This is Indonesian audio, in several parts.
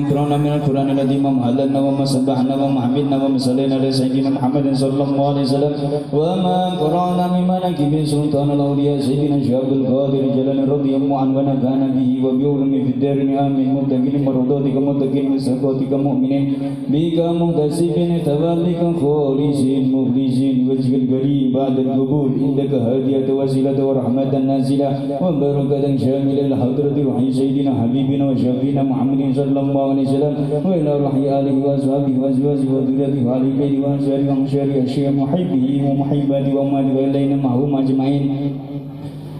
مكرنا من القرآن الذي ممهلنا ومسبحنا ومحمدنا ومسلينا على سيدنا محمد صلى الله عليه وسلم وما قرأنا من مناكب سلطان الأولياء سيدنا شهاب القادر جلال رضي الله عنه ونفعنا به وبعلوم في الدارين آمين متقين مرضاتك متقين بسخطك مؤمنين بك مغتسبين ثوابك خالصين مخلصين وجه القريب بعد القبول عندك هدية وسيلة ورحمة نازلة وبركة شاملة الحضرة وحي سيدنا حبيبنا وشفينا محمد صلى الله عليه وسلم وإلى روح آله وأصحابه وأزواجه وذريته وآل بيته وأنصاره وأنصاره أشياء محبه ومحباته وأمواته وإلينا معهم أجمعين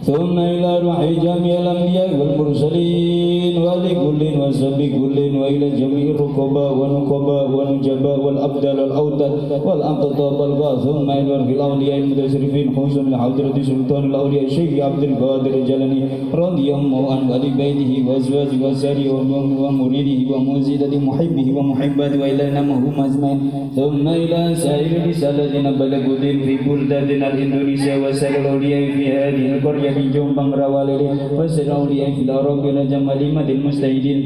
ثم إلى روح جميع الأنبياء والمرسلين ولكل وسب كل وإلى جميع الركباء والنقباء والنجباء والأبدال والأوتاد والأقطاب والغاث ثم إلى روح الأولياء المتصرفين خصوصا لحضرة سلطان الأولياء الشيخ عبد القادر الجيلاني رضي الله عنه وآل بيته وأزواجه وأسره ومريده ومزيدة محبه ومحباته وإلينا معهم أجمعين ثم إلى سائر الذين بلغوا دين في بلداتنا الإندونيسيا وسائر الأولياء في هذه القرية في جومبang Rawalele وسائر الأولياء في العراق ونجم لمد المجتهدين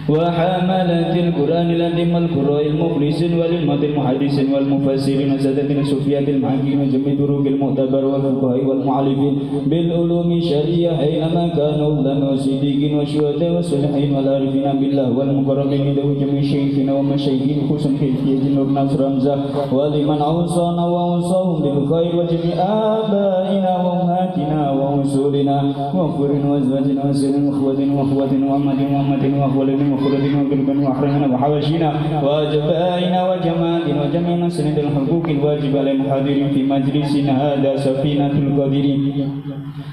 وحملة القرآن العظيم القراء المخلصين والعلماء المحدثين والمفسرين وسادتنا الصوفية المحققين وجميع طرق المعتبر والفقهاء والمعلمين بالعلوم الشرعية أينما كانوا لنا صديقين وشهداء والصالحين والعارفين بالله والمقربين له جميع شيخنا ومشايخين خصوصا كيفية نور نصر رمزة ولمن أوصانا وأوصاهم بالخير وجميع آبائنا وأمهاتنا وأصولنا وأخواننا وأزواجنا وأسرنا وأخواتنا وأخواتنا وأمتنا وأخوالنا وخلدنا وقربنا وأحرمنا وحواشينا وأجبائنا وجماعتنا وجميع مسند الحقوق الواجب على المحاضرين في مجلسنا هذا سفينة القادرين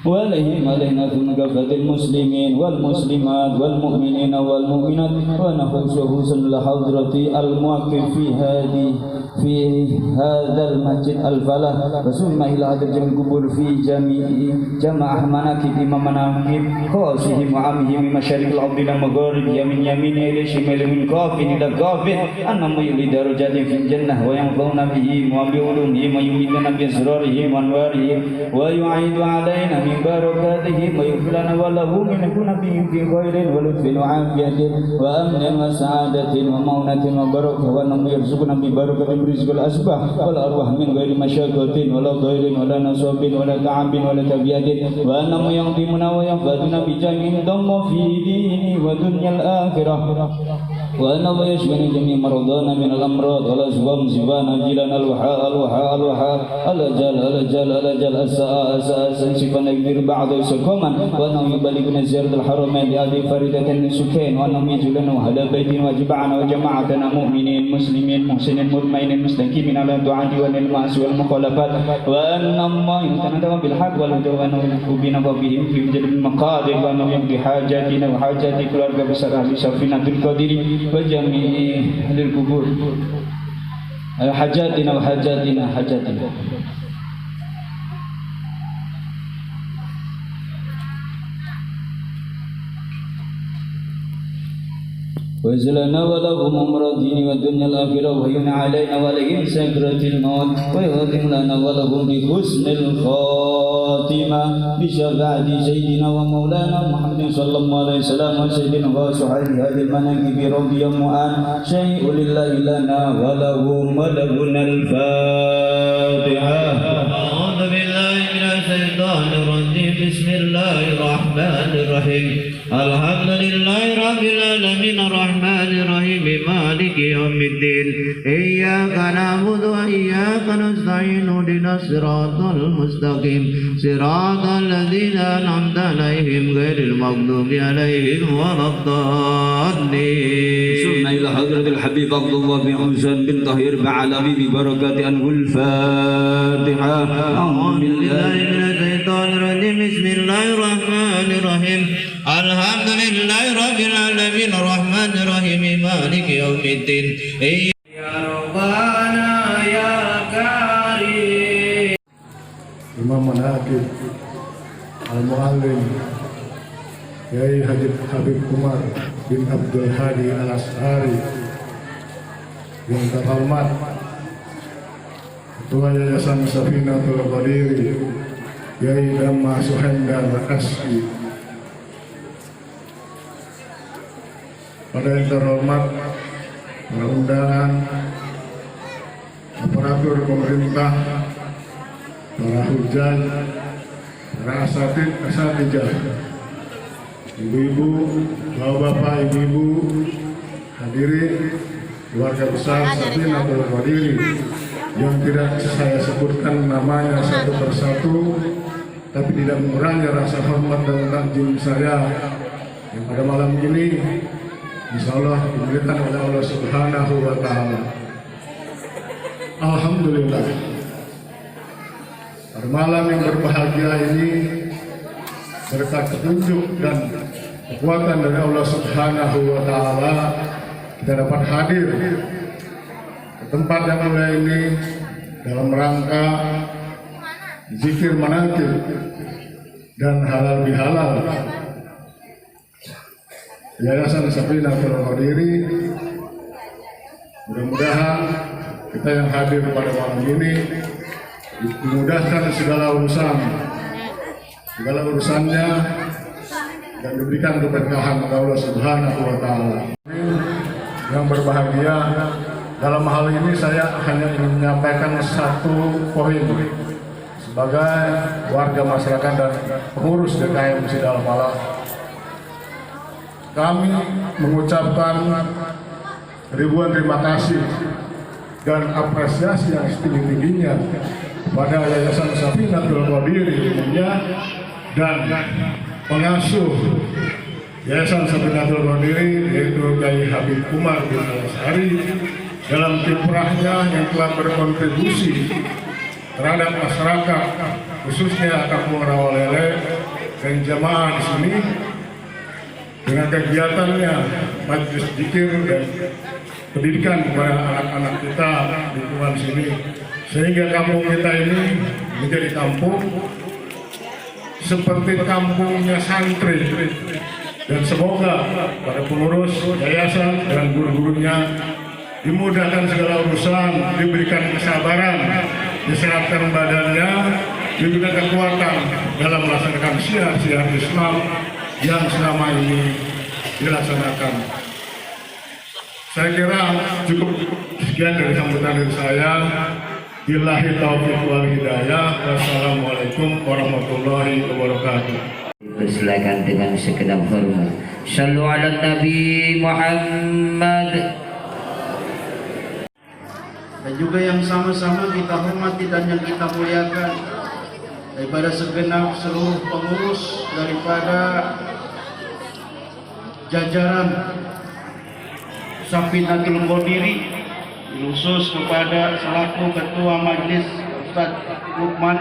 وعليهم علينا ثم كافة المسلمين والمسلمات والمؤمنين والمؤمنات ونخصوصا لحضرة الموقف في هذا المسجد الفلاح وثم إلى هذا الجمع القبور في جماع مناكب إمام مناكب خاصهم وعامهم من مشارق الأرض إلى مغاربها من يمين إلى شمال من كاف إلى كاف أنهم يولي درجات في الجنة وينفعون بهم وبعلومهم ويمدون بأسرارهم وأنوارهم ويعيد علينا من بركاتهم ويغفر لنا وله من يكون بهم في خير ولطف وعافية وأمن وسعادة ومونة وبركة وأنهم يرزقنا ببركة رزق الأسباب والأرواح من غير مشاقة ولا ضير ولا نصب ولا تعب ولا تبيات وأنهم يخدمنا وينفعنا بجميع ضم في دينه ودنيا الآخرة وأنه يشفي جميع مرضانا من الأمراض والأسباب سبحانه جلنا الوحاء الأجل الساء سنسفنا يكبر بعض سكوما وأنهم يبلغنا زيارة الحرمين لهذه فريدة السكين وأنهم يجلنا وهذا بيت وجمعنا وجماعتنا مؤمنين مسلمين محسنين مطمئنين مستقيمين على الدعاء والمعاصي والمخالفات وأن الله يتندى بالحق والهدى وأنه يحب بنا وبهم في جلب المقادر وأنه يقضي حاجاتنا وحاجات keluarga besar ahli Safinatul Qadiri وجميع أهل القبور حاجاتنا وحاجاتنا وزلنا ولهم أمر الدين والدنيا الآخرة وهين علينا ولهم سكرة الموت ويغفر لنا ولهم بحسن الخاتمة بشفاعة سيدنا ومولانا محمد صلى الله عليه وسلم وسيدنا وصحبه هذه المناكب رضي الله عنه شيء لله لنا ولهم ولنا الفاتحة. أعوذ بالله من الشيطان الرجيم بسم الله الرحمن الرحيم الحمد لله رب العالمين الرحمن الرحيم مالك يوم الدين إياك نعبد وإياك نستعين اهدنا الصراط المستقيم صراط الذين أنعمت عليهم غير المغضوب عليهم ولا الضالين. سمع إلى حضرة الحبيب عبد الله بن حسين بن طاهر بعلوي ببركة أنه الفاتحة. أعوذ بالله من الشيطان الرجيم بسم الله الرحمن الرحيم الحمد لله رب العالمين الرحمن الرحيم مالك يوم الدين يا ربنا يا كريم. Imam Manaqib Al-Muallim Kiai Haji Habib Umar bin Abdul Hadi Al-Ash'ari yang terhormat Ketua Yayasan Safinatul Qadiri Kiai Dhamma Suhendar As'i, pada yang terhormat para undangan, aparatur pemerintah, para hujan, para asatidjah, ibu-ibu, bapak-bapak, ibu-ibu, hadirin keluarga besar Safinatul Qadiri yang tidak saya sebutkan namanya satu persatu, tapi tidak mengurangi rasa hormat dan takjub saya yang pada malam ini insya Allah diberikan oleh Allah Subhanahu wa Ta'ala. Alhamdulillah, pada malam yang berbahagia ini berkat petunjuk dan kekuatan dari Allah Subhanahu wa Ta'ala kita dapat hadir ke tempat yang mulia ini dalam rangka zikir manaqib dan halal bihalal Yayasan Safinatul Qadiri. Mudah-mudahan kita yang hadir pada malam ini dimudahkan segala urusannya dan diberikan keberkahan oleh Allah Subhanahu wa Ta'ala. Yang berbahagia, dalam hal ini saya hanya ingin menyampaikan satu poin sebagai warga masyarakat dan pengurus DKM Masjid Al-Falah. Kami mengucapkan ribuan terima kasih dan apresiasi yang setinggi-tingginya pada Yayasan Safinatul Qadiri dan pengasuh Yayasan Safinatul Qadiri yaitu Kiai Habib Umar bin Al-Ash'ari dalam kiprahnya yang telah berkontribusi terhadap masyarakat khususnya Kampung Rawalele dan jamaah di sini dengan kegiatannya majelis zikir dan pendidikan kepada anak-anak kita di lingkungan sini, sehingga kampung kita ini menjadi kampung seperti kampungnya santri. Dan semoga para pengurus yayasan dan guru-gurunya dimudahkan segala urusan, diberikan kesabaran, disehatkan badannya, diberikan kekuatan dalam melaksanakan syiar-syiar Islam yang selama ini dilaksanakan. Saya kira cukup sekian dari sambutan dari saya. Billahi taufiq wal hidayah. Wassalamualaikum warahmatullahi wabarakatuh. Silakan dengan segenap hormat. Shallu ala Nabi Muhammad. Dan juga yang sama-sama kita hormati dan yang kita muliakan daripada segenap seluruh pengurus daripada jajaran Safinatul Qadiri, khusus kepada selaku ketua majelis Ustaz Lukman,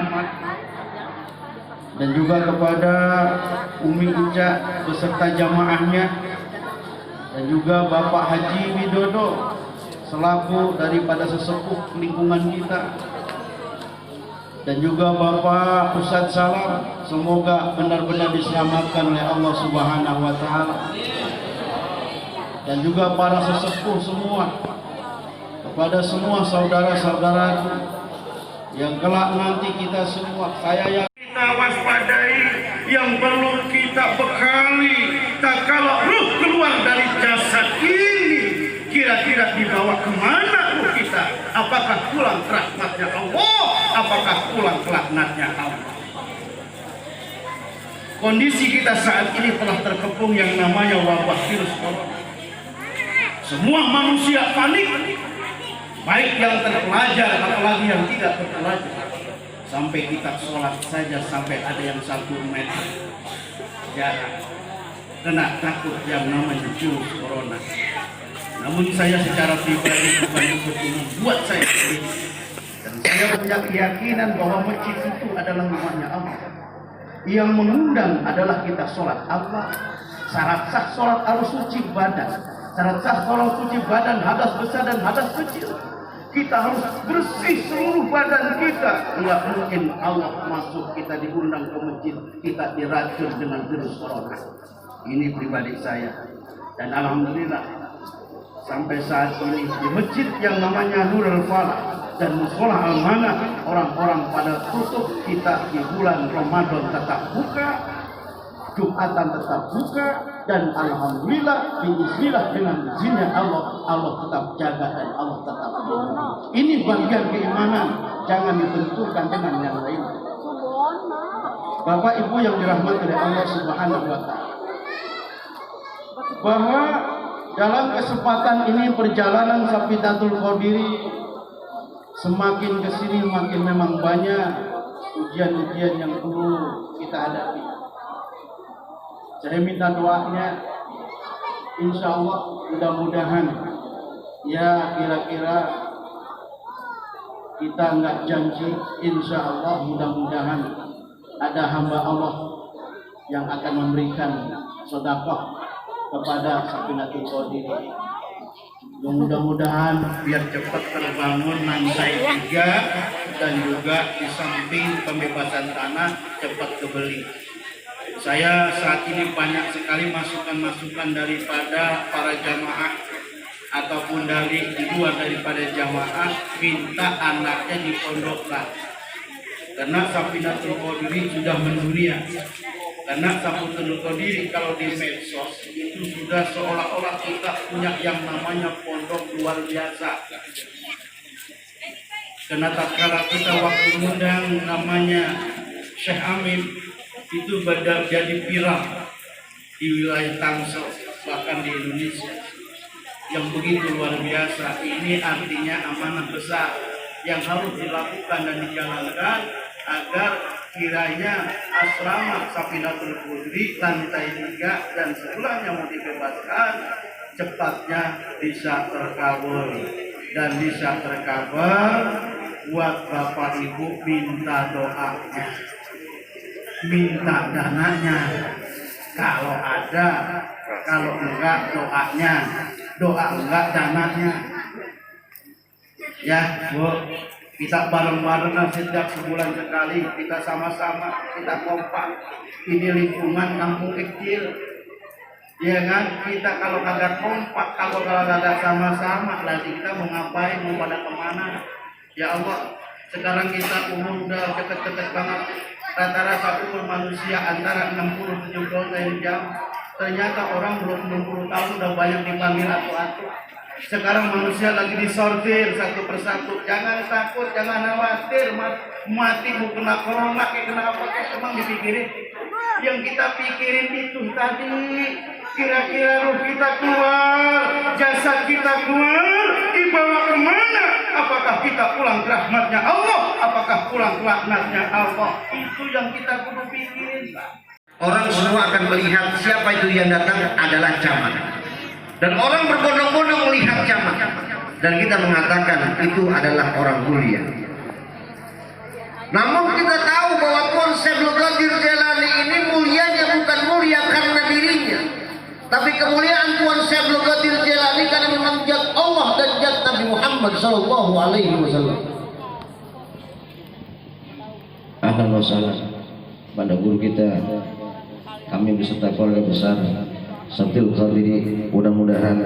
dan juga kepada Umi Ica beserta jamaahnya, dan juga Bapak Haji Widodo selaku daripada sesepuh lingkungan kita, dan juga Bapak Ustadz Salam, semoga benar-benar diselamatkan oleh Allah Subhanahu wa Ta'ala. dan juga para sesepuh semua, kepada semua saudara-saudaraku yang kelak nanti kita semua, saya yang kita waspadai, yang perlu kita bekali, tak kalau ruh keluar dari jasad ini, kira-kira dibawa kemana ruh kita? Apakah pulang ke rahmatnya Allah? Apakah pulang ke laknatnya Allah? Kondisi kita saat ini telah terkepung yang namanya wabah virus corona. Semua manusia panik, baik yang terpelajar apalagi yang tidak terpelajar. Sampai kita sholat saja sampai ada yang 1 meter jarak, kena takut yang namanya virus corona. Namun saya secara pribadi bukan ikut ini buat saya sendiri, dan saya punya keyakinan bahwa masjid itu adalah rumahnya Allah. Yang mengundang adalah kita sholat Allah. Syarat sah sholat harus suci badan. Syarat sah sholat suci badan, hadas besar dan hadas kecil. Kita harus bersih seluruh badan kita. Tidak mungkin Allah masuk kita diundang ke masjid, kita diracun dengan virus corona. Ini pribadi saya. Dan alhamdulillah sampai saat ini di masjid yang namanya Nurul Falah dan Musola Al-Manah, orang-orang pada tutup, kita di bulan Ramadan tetap buka, Jumatan tetap buka, dan alhamdulillah biiznillah dengan izinnya Allah tetap jaga dan Allah tetap jaga. Ini bagian keimanan, jangan dibenturkan dengan yang lain. Bapak Ibu yang dirahmati oleh Allah Subhanahu wa taala, bahwa dalam kesempatan ini perjalanan Safinatul Qadiri semakin kesini makin memang banyak ujian-ujian yang perlu kita hadapi. Saya minta doanya, insya Allah mudah-mudahan ya kira-kira kita nggak janji, insya Allah mudah-mudahan ada hamba Allah yang akan memberikan sedekah kepada Safinatul Qadiri. Mudah-mudahan biar cepat terbangun lantai 3 dan juga di samping pembebasan tanah cepat kebeli. Saya saat ini banyak sekali masukan-masukan daripada para jamaah ataupun dari luar daripada jamaah minta anaknya dipondokkan. Karena Safinatul Qadiri sudah mendunia. Karena Safinatul Qadiri kalau di medsos itu sudah seolah-olah kita punya yang namanya pondok luar biasa. Karena tatkala kita waktu ngundang namanya Syekh Amin itu jadi viral di wilayah Tangsel, bahkan di Indonesia, yang begitu luar biasa. Ini artinya amanah besar yang harus dilakukan dan dijalankan agar kiranya asrama Safinatul Qadiri lantai 3 dan sebelahnya mau dibebaskan cepatnya bisa terkabul dan bisa terkabul. Buat Bapak Ibu minta doanya, minta dananya kalau ada, kalau enggak doanya, doa enggak dananya. Ya Bu, kita bareng-bareng setiap sebulan sekali, kita sama-sama, kita kompak. Ini lingkungan kampung kecil, ya kan? Kita kalau kagak kompak, kalau kagak sama-sama, lagi kita mau ngapain, mau pada kemana? Ya Allah, sekarang kita umur udah deket-deket banget. Rata-rata umur manusia antara 60-70 jam. Ternyata orang belum 60 tahun udah banyak dipanggil atu-atu. Sekarang manusia lagi disortir satu persatu. Jangan takut, jangan khawatir, mati mau kena corona kayak kena apa kayak emang dipikirin. Yang kita pikirin itu tadi, kira-kira ruh kita keluar, jasad kita keluar, dibawa kemana? Apakah kita pulang ke rahmatnya Allah? Apakah pulang ke laknatnya Allah? Itu yang kita perlu pikirin. Orang semua akan melihat siapa itu yang datang adalah jamaah. Dan orang berbondong-bondong melihat jamaah. Dan kita mengatakan itu adalah orang mulia. Namun kita tahu bahwa konsep Qadir Jailani ini mulianya bukan mulia karena dirinya, tapi kemuliaan Tuhan Syekh Qadir Jailani karena memang zat Allah dan zat Nabi Muhammad sallallahu alaihi wasallam. Ahlan wa sahlan pada guru kita, kami beserta keluarga besar Sabtil Qadiri, mudah-mudahan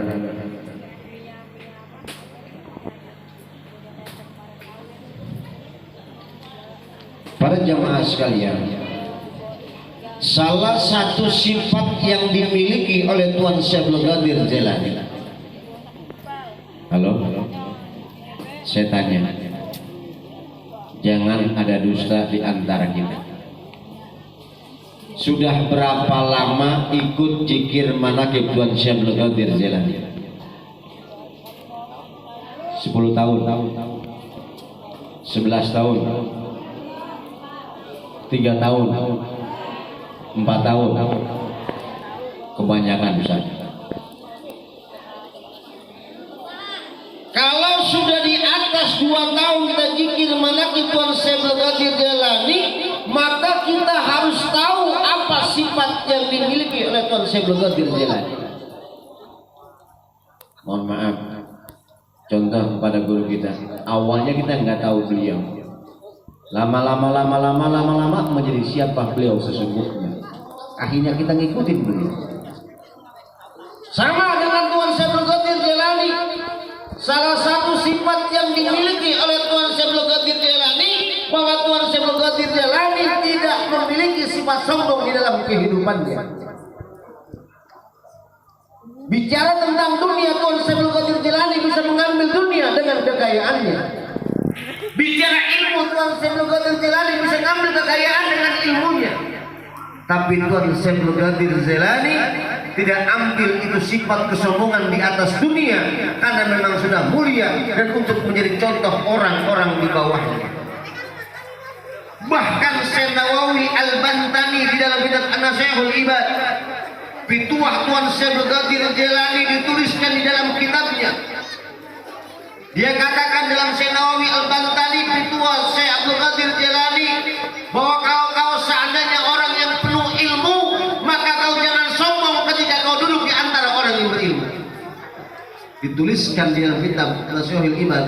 para jamaah sekalian, salah satu sifat yang dimiliki oleh Tuan Syekh Abdul Qadir Jailani. Halo? Saya tanya, jangan ada dusta di antara kita. Sudah berapa lama ikut zikir manaqib Tuan Syekh Abdul Qadir Jailani? 10 tahun, 11 tahun, 3 tahun, 4 tahun, kebanyakan Ustaz. Kalau sudah di atas 2 tahun kita zikir manaqib Tuan Syekh Abdul Qadir Jailani, maka kita harus tahu apa sifat yang dimiliki oleh Tuan Syekh Abdul Qadir Jailani. Mohon maaf, contoh kepada guru kita, awalnya kita nggak tahu beliau, lama-lama menjadi siapa beliau sesungguhnya. Akhirnya kita ngikutin beliau. Sama dengan Tuan Syekh Abdul Qadir Jailani, salah satu sifat yang dimiliki oleh Tuan Syekh Abdul Qadir Jailani, bahwa Tuan Syekh Abdul Qadir Jailani tidak memiliki sifat sombong di dalam kehidupannya. Bicara tentang dunia, Tuan Syekh Abdul Qadir Jailani bisa mengambil dunia dengan kekayaannya. Bicara ilmu, Tuan Syekh Abdul Qadir Jailani bisa mengambil kekayaan dengan ilmunya. Tapi Tuan Syekh Abdul Qadir Jailani tidak ambil itu sifat kesombongan di atas dunia, karena memang sudah mulia dan untuk menjadi contoh orang-orang di bawahnya. Bahkan Syekh Nawawi Al-Bantani di dalam kitab An-Nasihatul Ibad, pituah Tuan Syekh Abdul Qadir Jailani dituliskan di dalam kitabnya. Dia katakan dalam Syekh Nawawi Al-Bantani, pituah Syekh Abdul Qadir Jailani, bahwa kau seandainya orang yang penuh ilmu, maka kau jangan sombong ketika kau duduk di antara orang yang berilmu. Dituliskan di dalam kitab Nasihatul Ibad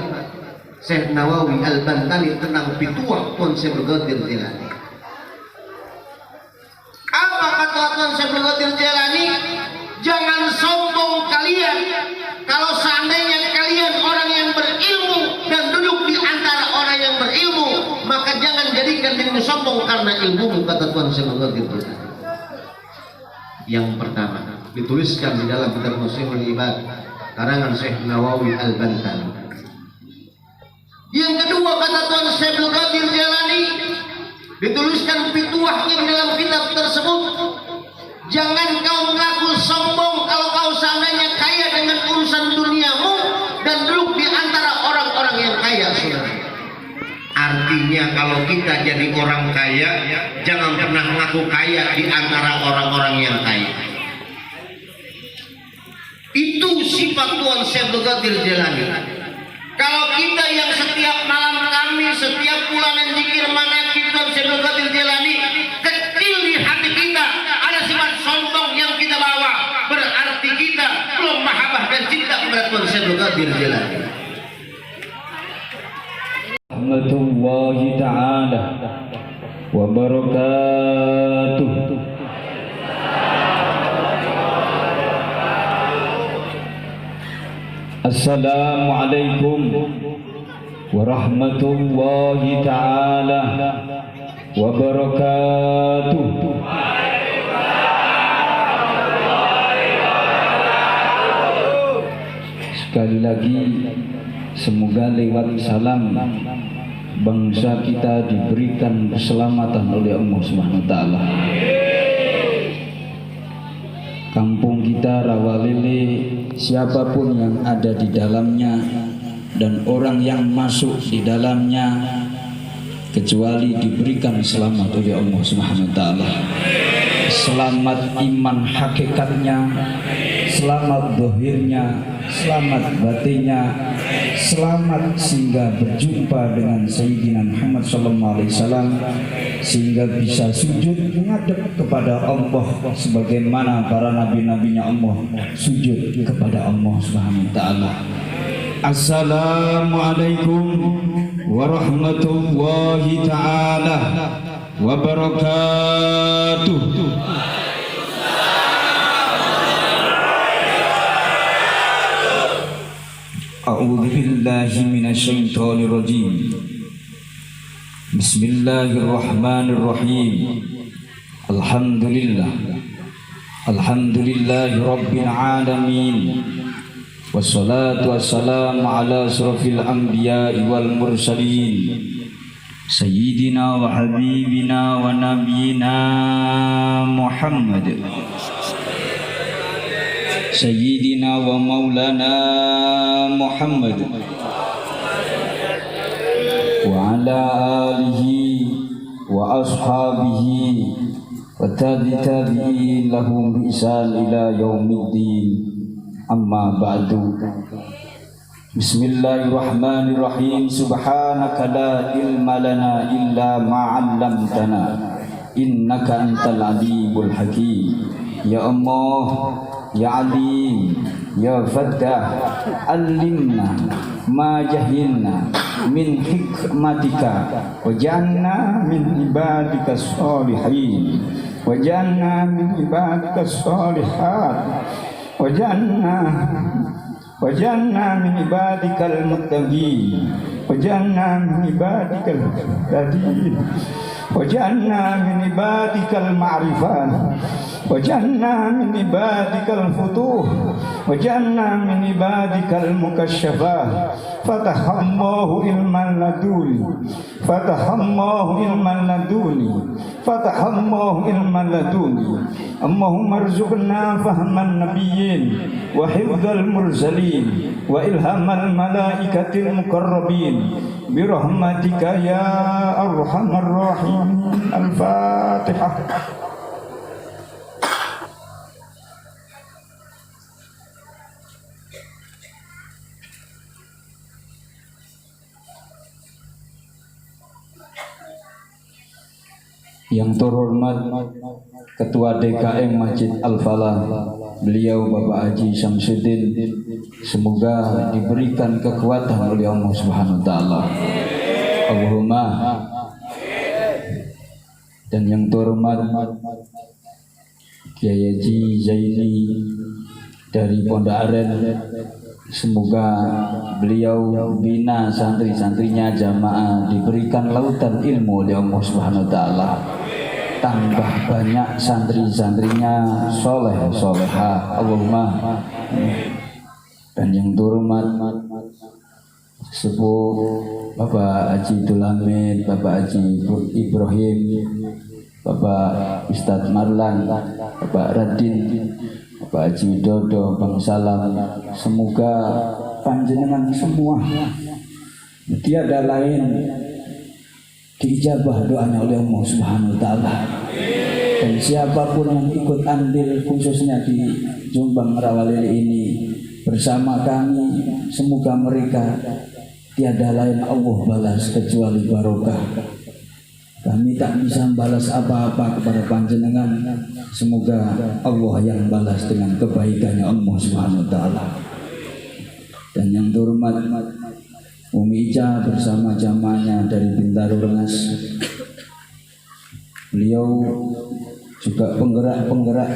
Syekh Nawawi Al-Bantani tentang pituah Tuan Syekh Abdul Qadir Jailani. Apa kata Tuan Syekh Abdul Qadir Jailani? Jangan sombong kalian. Kalau seandainya kalian orang yang berilmu dan duduk di antara orang yang berilmu, maka jangan jadikan dirimu sombong karena ilmu, kata Tuan Syekh Abdul Qadir Jailani. Yang pertama dituliskan di dalam kitab Nasihatul Ibad karangan Syekh Nawawi Al-Bantani. Yang kedua kata Tuan Syekh Abdul Qadir Jailani, dituliskan pituahnya di dalam kitab tersebut, jangan kau mengaku sombong kalau kau seandainya kaya dengan urusan duniamu dan duduk di antara orang-orang yang kaya, saudara. Artinya kalau kita jadi orang kaya, jangan pernah mengaku kaya di antara orang-orang yang kaya. Itu sifat Tuan Syekh Abdul Qadir Jailani. Kalau kita yang setiap malam kami, setiap bulanan zikir manaqib Tuan Syekh Abdul Qadir Jailani, kecil di hati kita ada sifat sombong yang kita bawa, berarti kita belum mahabbah dan cinta kepada Tuan Syekh Abdul Qadir Jailani. Rahmatullahi ta'ala wa barakatuh. Assalamualaikum warahmatullahi ta'ala wabarakatuh. Sekali lagi, semoga lewat salam bangsa kita diberikan keselamatan oleh Allah Subhanahu wa taala. Kampung kita Rawalele, siapapun yang ada di dalamnya dan orang yang masuk di dalamnya, kecuali diberikan selamat oleh Allah Subhanahu wa taala. Selamat iman hakikatnya, selamat zahirnya, selamat batinnya, selamat sehingga berjumpa dengan Sayyidina Muhammad SAW, sehingga bisa sujud menghadap kepada Allah sebagaimana para nabi-nabinya Allah sujud kepada Allah Subhanahu wa taala. Assalamualaikum warahmatullahi taala wabarakatuh. أعوذ بالله من الشيطان الرجيم بسم الله الرحمن الرحيم الحمد لله رب العالمين والصلاة والسلام على أشرف الأنبياء والمرسلين سيدنا وحبيبنا ونبينا محمد سيدنا ومولانا محمد وعلى آله وأصحابه والتابعين لهم بإحسان إلى يوم الدين أما بعد بسم الله الرحمن الرحيم سبحانك لا علم لنا إلا ما علمتنا إنك أنت العليم الحكيم يا الله يا عليم يا فتاح علمنا ما جهلنا من حكمتك وجعلنا من عبادك الصالحين وجعلنا من عبادك الصالحات وجعلنا من عبادك المتقين وجعلنا من عبادك الهادين وجعلنا من عبادك المعرفات وجعلنا من عبادك الفتوح وجعلنا من عبادك المكشفات فتح الله علما لدوني فتح الله علما لدوني فتح الله علما لدوني اللهم ارزقنا فهم النبيين وحفظ المرسلين وإلهام الملائكة المقربين برحمتك يا أرحم الراحمين. الفاتحة. Yang terhormat Ketua DKM Masjid Al-Falah, beliau Bapak Haji Syamsuddin, semoga diberikan kekuatan oleh Allah Subhanahu wa taala. Allahumma. Dan yang terhormat Kiai Haji Zaini dari Pondok Aren, semoga beliau bina santri-santrinya jamaah diberikan lautan ilmu oleh Allah Subhanahu wa taala. Tambah banyak santri-santrinya soleh solehah. Allahumma. Dan yang terhormat Sepuh Bapak Haji Dulamin, Bapak Haji Ibrahim, Bapak Ustadz Marlan, Bapak Radin, Bapak Haji Widodo, Bang Salam, semoga panjenengan semua tiada lain diijabah doanya oleh Allah Subhanahu wa taala. Dan siapapun yang ikut andil khususnya di Jombang Rawalili ini bersama kami, semoga mereka tiada lain Allah balas kecuali barokah. Kami tak bisa balas apa-apa kepada panjenengan, semoga Allah yang balas dengan kebaikannya Allah Subhanahu wa taala. Dan yang terhormat Umi Ica bersama jamaahnya dari Bintaro Rengas, beliau juga penggerak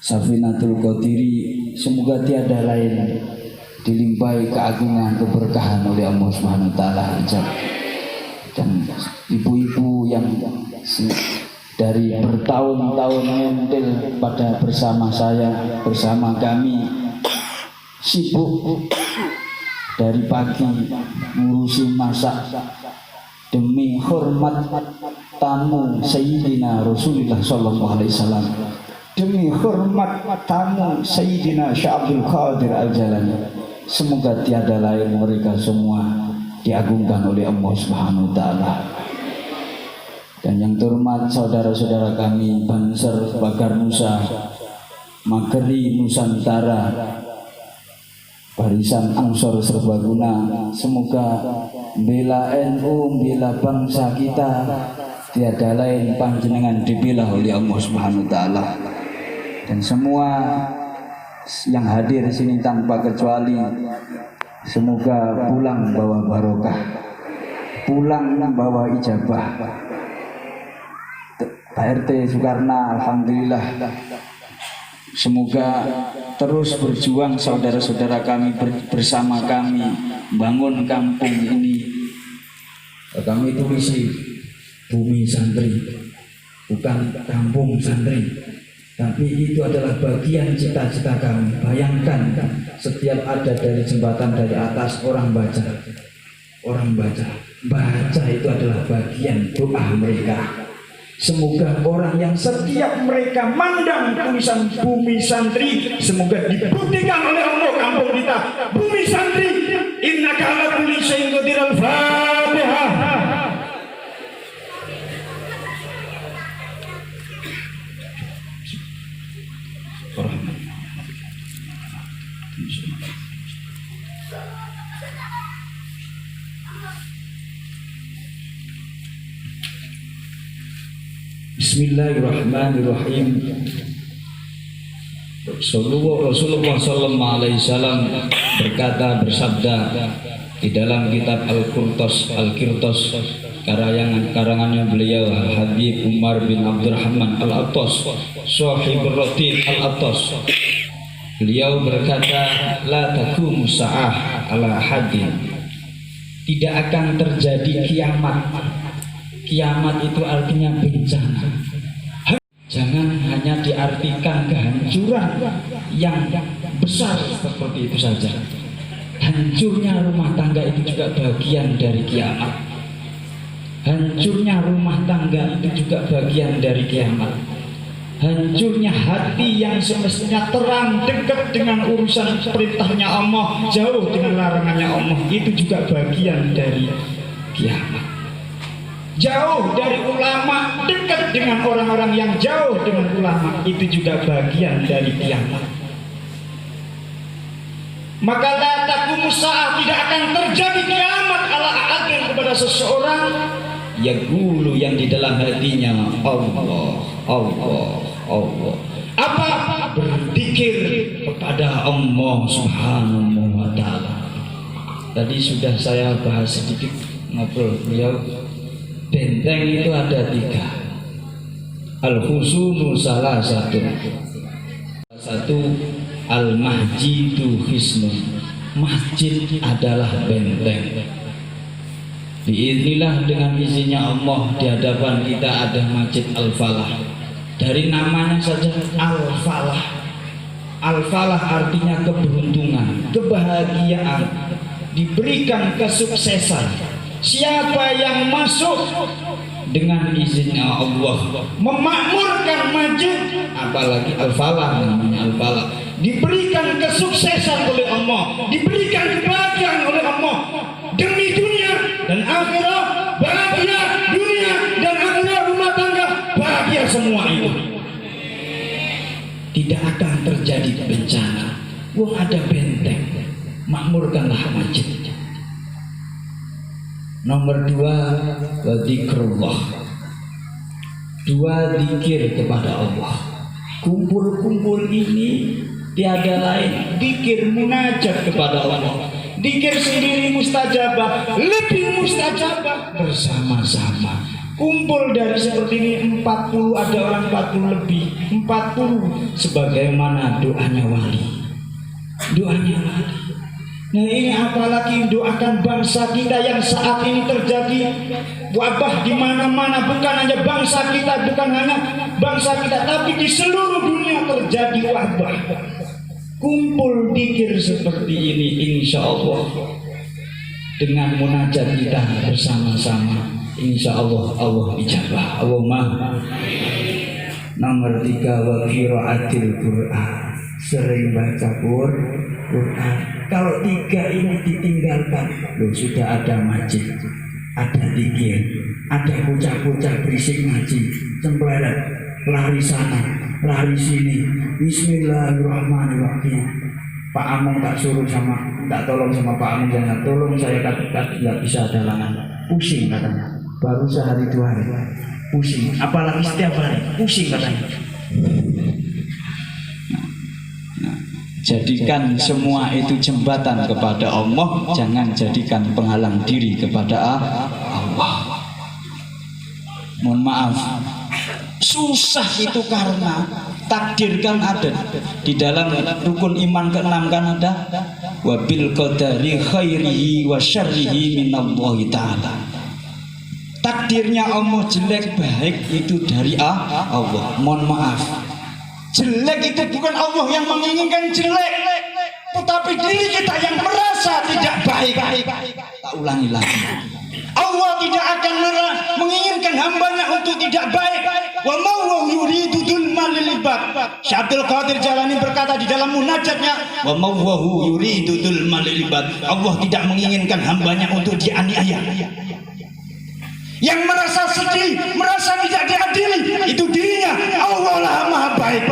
Safinatul Qadiri, semoga tiada lain dilimpahi keagungan keberkahan oleh Allah Subhanahu wa taala. Dan ibu-ibu yang dari bertahun-tahun mentil pada bersama saya, bersama kami, sibuk dari pagi ngurusi masak demi hormat tamu Sayyidina Rasulullah sallallahu alaihi wasallam, demi hormat tamu Sayyidina Syekh Abdul Qadir Al-Jalani. Semoga tiada lain mereka semua diagungkan oleh Allah Subhanahu wa taala. Dan yang terhormat saudara-saudara kami Banser Bakar Nusa, Mageri Nusantara, Barisan Ansor Serbaguna, semoga bela NU, bela bangsa kita, tiada lain panjenengan dibela oleh Allah Subhanahu wa taala. Dan semua yang hadir di sini tanpa kecuali, semoga pulang bawa barokah, pulang bawa ijabah. Pak RT Soekarna, alhamdulillah Semoga terus berjuang saudara-saudara kami bersama kami bangun kampung ini. Kami tulisi bumi santri, bukan kampung santri, tapi itu adalah bagian cita-cita kami. Bayangkan setiap ada dari jembatan dari atas orang baca itu adalah bagian doa mereka. Semoga orang yang setiap mereka mandang tulisan bumi santri, semoga dibuktikan oleh Allah kampung kita bumi santri. Innaka ala kulli syai'in qadir. Al-Fatihah. Bismillahirrahmanirrahim. Rasulullah sallallahu alaihi wasallam bersabda di dalam kitab Al-Qirtos karangannya beliau Habib Umar bin Abdurrahman Al-Attas, Shahibur Ratin Al-Attas. Beliau berkata, la taqumu sa'ah ala hadin. Tidak akan terjadi kiamat. Kiamat itu artinya bencana. Jangan hanya diartikan kehancuran yang besar seperti itu saja. Hancurnya rumah tangga itu juga bagian dari kiamat. Hancurnya rumah tangga itu juga bagian dari kiamat. Hancurnya hati yang semestinya terang dekat dengan urusan perintahnya Allah, jauh dengan larangannya Allah, itu juga bagian dari kiamat. Jauh dari ulama, dekat dengan orang-orang yang jauh dengan ulama, itu juga bagian dari kiamat. Maka la taqumu sa'ah, tidak akan terjadi kiamat ala ahadin kepada seseorang yaqulu yang di dalam hatinya Allah. Apa? Berzikir kepada Allah Subhanahu wa taala. Tadi sudah saya bahas sedikit ngobrol beliau. Benteng itu ada 3. Al-husunu salah satu. Al-mahjidu hisnun. Masjid adalah benteng. Biiznillah dengan izinnya Allah di hadapan kita ada Masjid Al-Falah. Dari namanya saja Al-Falah. Al-Falah artinya keberuntungan, kebahagiaan, diberikan kesuksesan. Siapa yang masuk dengan izinnya Allah memakmurkan masjid, apalagi Al-Falah, namanya Al-Falah, diberikan kesuksesan oleh Allah, diberikan kebahagiaan oleh Allah demi dunia dan akhirat, bahagia dunia dan akhirat, rumah tangga bahagia, semua itu tidak akan terjadi bencana. Wah, ada benteng, makmurkanlah masjid. Nomor 2, zikrullah. 2, zikir kepada Allah. Kumpul-kumpul ini tiada lain zikir munajat kepada Allah. Zikir sendiri mustajabah, lebih mustajabah bersama-sama. Kumpul dari seperti ini 40, ada orang 40 lebih, 40 sebagaimana doanya wali. Doanya wali. Nah, ini apalagi doakan bangsa kita yang saat ini terjadi wabah di mana-mana, bukan hanya bangsa kita, bukan hanya bangsa kita, tapi di seluruh dunia terjadi wabah. Kumpul zikir seperti ini, insya Allah dengan munajat kita bersama-sama, insya Allah Allah ijabah. Allahumma. Nomor 3, wa qiraatil Qur'an. Sering baca Quran. Kalau 3 ini ditinggalkan, sudah ada masjid, ada zikir, ada bocah-bocah berisik ngaji, cempleret, lari sana, lari sini. Bismillahirrahmanirrahim. Pak Among tak suruh tak tolong sama Pak Among, jangan tolong saya katakan nggak bisa ada halangan. Pusing katanya. Baru sehari 2 hari pusing, apalagi setiap hari pusing katanya. Jadikan semua itu jembatan kepada Allah, jangan jadikan penghalang diri kepada Allah. Mohon maaf, susah itu karena Takdir kan ada di dalam rukun iman ke-6 kan ada wa bil qadari khairihi wa syarrihi minallahi ta'ala. Takdirnya Allah jelek baik itu dari Allah. Mohon maaf, jelek itu bukan Allah yang menginginkan jelek, tetapi diri kita yang merasa tidak baik. Tak ulangi lagi, Allah tidak akan menginginkan hambanya untuk tidak baik. Wa ma yuridu dzulmal lil ibad. Syekh Abdul Qadir Jalani berkata di dalam munajatnya, wa ma yuridu dzulmal lil ibad. Allah tidak menginginkan hambanya untuk dianiaya. Yang merasa sedih, merasa tidak diadili, itu dirinya. Allah lah maha baik.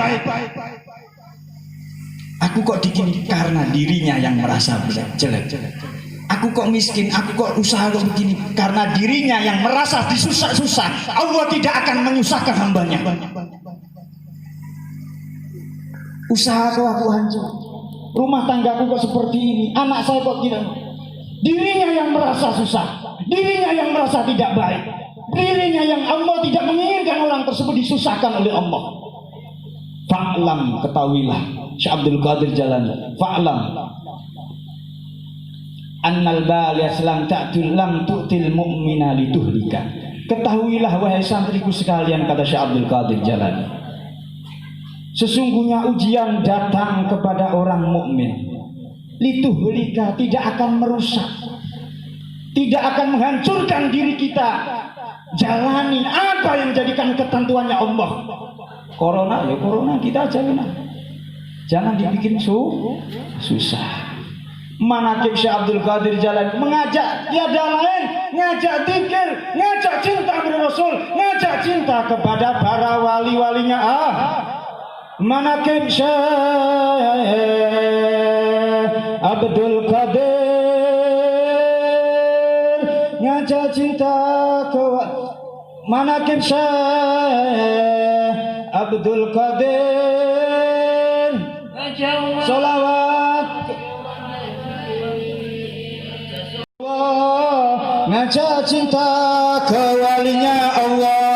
Aku kok begini karena dirinya yang merasa jelek. Aku kok miskin, aku kok usaha kok begini karena dirinya yang merasa disusah-susah. Allah tidak akan menyusahkan hambanya. Usaha kok aku hancur, rumah tanggaku kok seperti ini, anak saya kok tidak. Dirinya yang merasa susah, dirinya yang merasa tidak baik, dirinya yang Allah tidak menginginkan orang tersebut disusahkan oleh Allah. Fa'lam, ketahuilah, Syekh Abdul Qadir Jalani, fa'lam annal baliyas lam tu'til mu'mina lituhlika. Ketahuilah wahai santriku sekalian, kata Syekh Abdul Qadir Jalani, sesungguhnya ujian datang kepada orang mukmin lituhlika, tidak akan merusak, tidak akan menghancurkan diri kita. Jalani apa yang menjadikan ketentuannya Allah. Corona ya corona, kita jalani, jangan dibikin susah. Manaqib Syekh Abdul Qadir Jalani mengajak tiada lain, ngajak zikir, ngajak cinta kepada Rasul, ngajak cinta kepada para wali-walinya. Manaqib Syekh Abdul Qadir ngajak cinta ke manaqib Syekh Abdul Qadir, salawat ngajak cinta ke walinya Allah.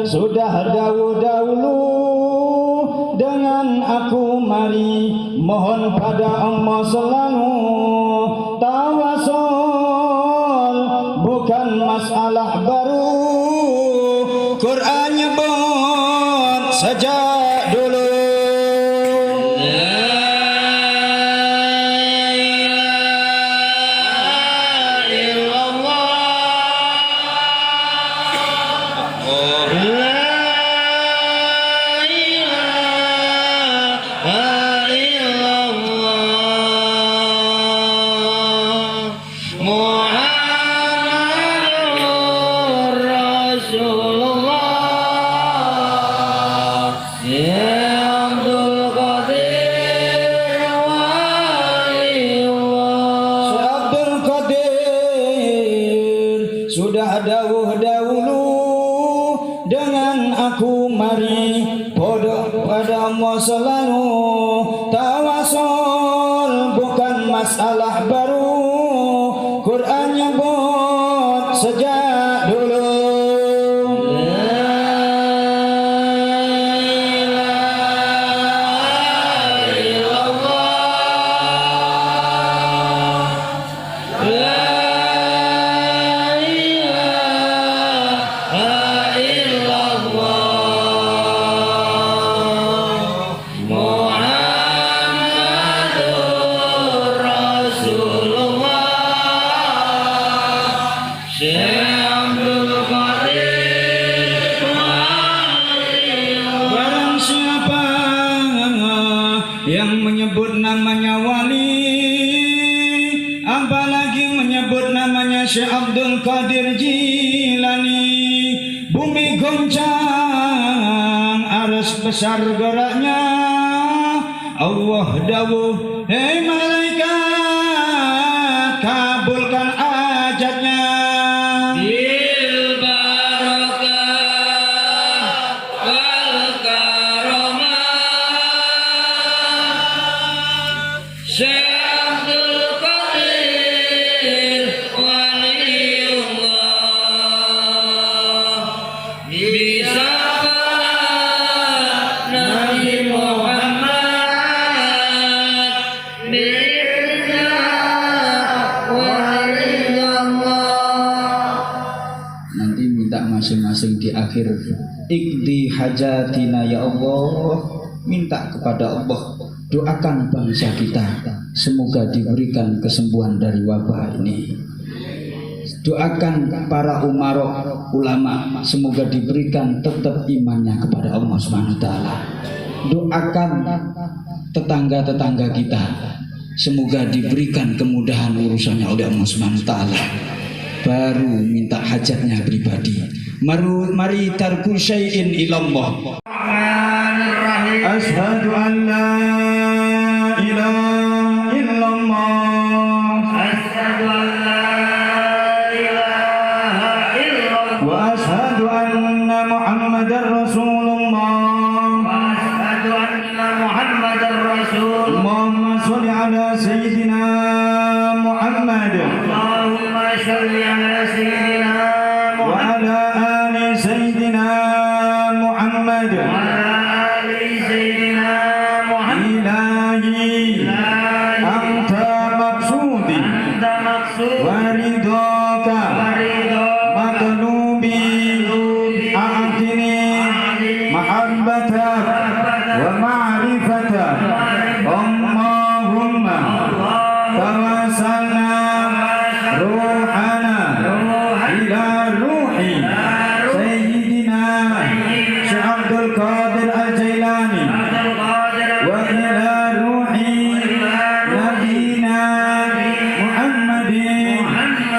Sudah dahulu dengan aku, mari mohon pada Allah selalu tawasul, bukan masalah baru. Quran nyebut sejak dulu. Sudah dahulu dengan aku, mari bodoh pada Allah selalu tawasul, bukan masalah baru. Quran nyebut sejak dulu. Barang siapa yang menyebut namanya wali, apalagi menyebut menyebut namanya Syekh Abdul Qadir Jilani. Bumi goncang, aras besar geraknya. Allah dawuh, hei malaikat, kabulkan hajatnya. Masing-masing di akhir, ikdi hajatina ya Allah, minta kepada Allah, doakan bangsa kita semoga diberikan kesembuhan dari wabah ini. Doakan para ulama semoga diberikan tetap imannya kepada Allah Subhanahu wa taala. Doakan tetangga-tetangga kita semoga diberikan kemudahan urusannya oleh Allah Subhanahu wa taala. Baru minta hajatnya pribadi. Mari tarku syai'in ilallah. Asyhadu an la ilaha illallah. Asyhadu an la ilaha illallah. Wa asyhadu anna Muhammadar Rasulullah. Wa asyhadu anna Muhammadar Rasulullah. Allahumma shalli ala sayyidina Muhammad. Allahumma shalli ala sayyidina وعلى آل سيدنا محمد إلهي أنت مقصودي ورضاك مطلوبي أعطني محبتك ومعرفتك اللهم توسلنا روحنا إلى سيدنا شيخ عبد القادر الجيلاني وإلى روح نبينا محمد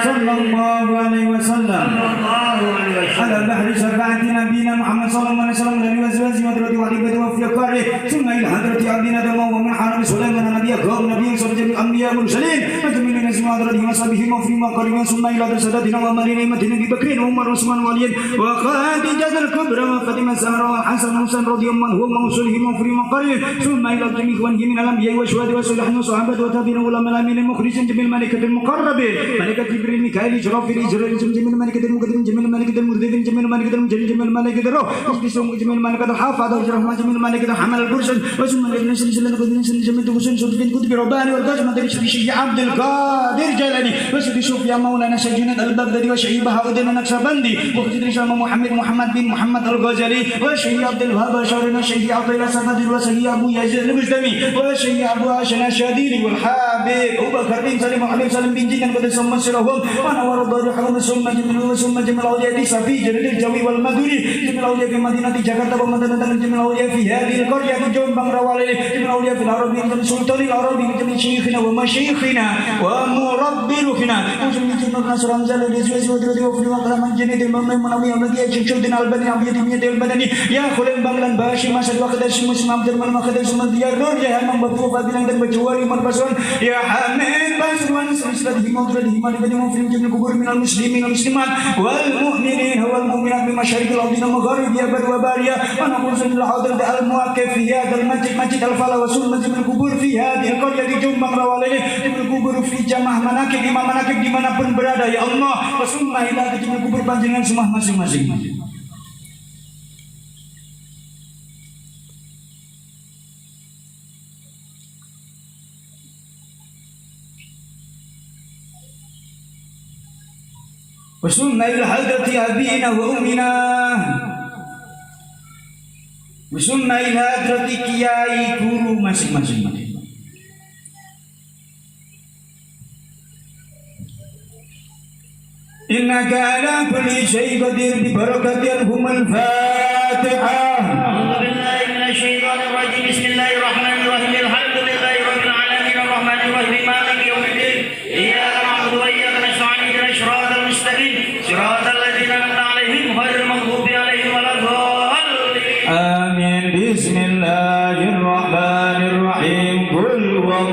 صلى الله عليه وسلم على بحر شفاعة نبينا محمد صلى الله عليه وسلم لأن وزوازي وذرته وعليبته وفي أفكاره ثم إلى حضرة عبدنا دمه ومن حرم سليمان نبي أكرم نبي صلى الأنبياء والمرسلين وجميع الناس وحضرته وصحبه وفي مقالهم ثم إلى سادتنا ومالنا مدينة أبي بكر وعمر وعثمان وعلي وخديجة الكبرى وفاطمة الزهراء وحسن وحسين رضي الله عنهم وصلهم وفي مقالهم ثم إلى جميع إخوانهم من الأنبياء والشهداء والصالحين والصحابة والتابعين والعلماء الأمين المخلصين جميع الملائكة المقربين ملائكة جبريل ميكائيل إسرافيل إسرائيل جميع الملائكة المقدمين جميع الملائكة المرتدين جميع الملائكة المجلين جميع الملائكة الروح جميع الملائكة الحافظة والرحمة جميع الملائكة حمل الكرسي وثم الذين سلسلة القدرين جميع الدخول صدق كتب رباني والقاسم dari Syekh Abdul Qadir Jalani wa Sufyan Maulana Sayyidina Al-Baghdadi wa Syekh Bahaudin Naqsabandi wa Syekh Muhammad bin Muhammad Al-Ghazali wa Syekh Abdul Wahhab Syarina Syekh Abdullah Safadi wa Syekh Abu Yazid Al-Bustami wa Syekh Abu Hasan Asyadili wal Habib Abu Bakar bin Salim Habib Salim bin Jinan qad samassirahum wa nawara darihum summa jamal awliya di Safi Jalil Jawi wal Maduri jamal awliya fi Madinah Jakarta wa Madinah jamal awliya fi hadhihi al-qaryah fi Jombang Rawalili jamal awliya fi Arabi dan Sultan Arabi jamal syekhina wa masyayikhina wa murabbiruna jamal jamal Nasr Hamzah wa Jazwa wa Fulu wa Rahman Jannah Imam Munawi Ahmadi Syekh Albani Abdiyati Albani ya Khulim Banglan Bashim Masad wa Qadash Muslim Abdul Manan Qadash Madiyar Nur ya Hamam Babu Fadilan dan Bajwari Marbasun ya Hamid Baswan Sallallahu alaihi wa sallam fi jami'il qubur minal muslimin wal muslimat wal mu'minin wal mu'minat bi masyariqil ardi wa magharibiha wa bariya wa naqulu sallallahu alaihi al muwaqqif fi hadzal masjid al fala wa sunnah min qubur fi hadhihi al qaryah di Jombang Rawalili di kubur fi jamaah manakib imam manakib dimanapun berada ya Allah wa sunnah ila di kubur panjenengan semua masing-masing. وسنة إلى حضرة أبينا وأمنا وسنة إلى حضرة kiai guru masing-masing. إنك على كل شيء قدير ببركة الهم الفاتحة. أعوذ بالله من الشيطان الرجيم بسم الله الرحمن الرحيم الحمد لله رب العالمين الرحمن الرحيم مالك يوم الدين إياك نعبد وإياك نستعين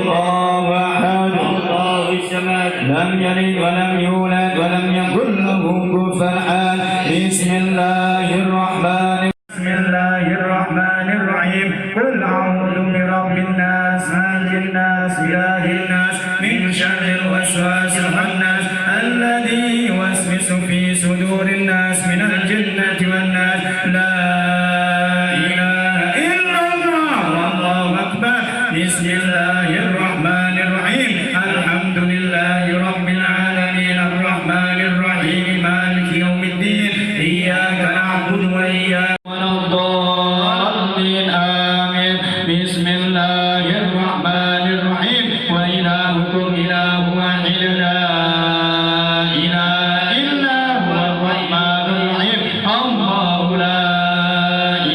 الله أحد الله الصمد لم يلد ولم يولد ولم يكن له كفوا أحد بسم الله الرحمن الرحيم قل أعوذ برب الناس مالك الناس إله الناس من شر الوسواس الخناس الذي يوسوس في صدور الناس من الجنة والناس لا إله إلا الله والله أكبر بسم الله الرحمن الرحيم الحمد لله رب العالمين الرحمن الرحيم مالك يوم الدين إياك نعبد وإياك الضالين آمين بسم الله الرحمن الرحيم وإلهكم إله واحد لا إله إلا هو الرحمن الرحيم الله لا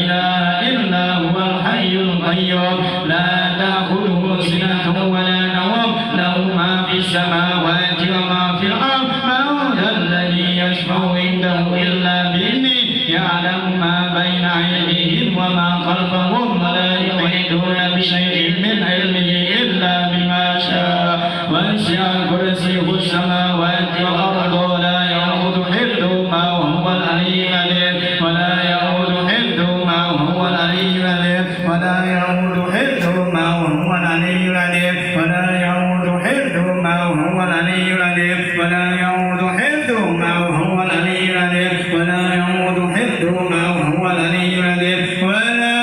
إله إلا هو الحي القيوم لا تأخذه سنة ولا نوم له ما في السماوات وما في الأرض من ذا الذي يشفع عنده إلا بإذنه يعلم ما بين أيديهم وما خلفهم ولا يحيطون بشيء من علمه إلا بما شاء وسع كرسيه السماوات والأرض ولا يؤوده حفظهما وهو العلي العظيم ولا يؤوده حفظهما وهو العلي العظيم ولا يؤوده حفظهما وهو العلي العظيم ولا يؤوده حفظهما وهو العلي العظيم ولا يؤوده حفظهما وهو العلي العظيم ولا يؤوده حفظهما وهو العلي العظيم ولا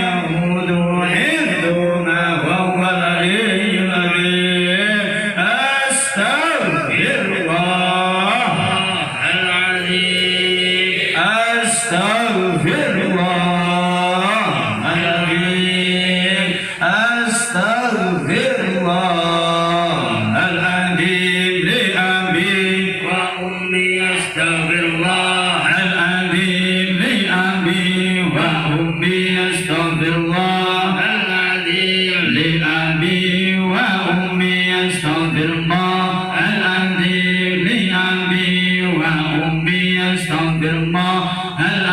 يؤوده حفظهما وهو العلي العظيم أستغفر الله العظيم أستغفر الله العظيم أستغفر الله العظيم لأبي وأمي أستغفر الله العظيم لأبي وأمي أستغفر الله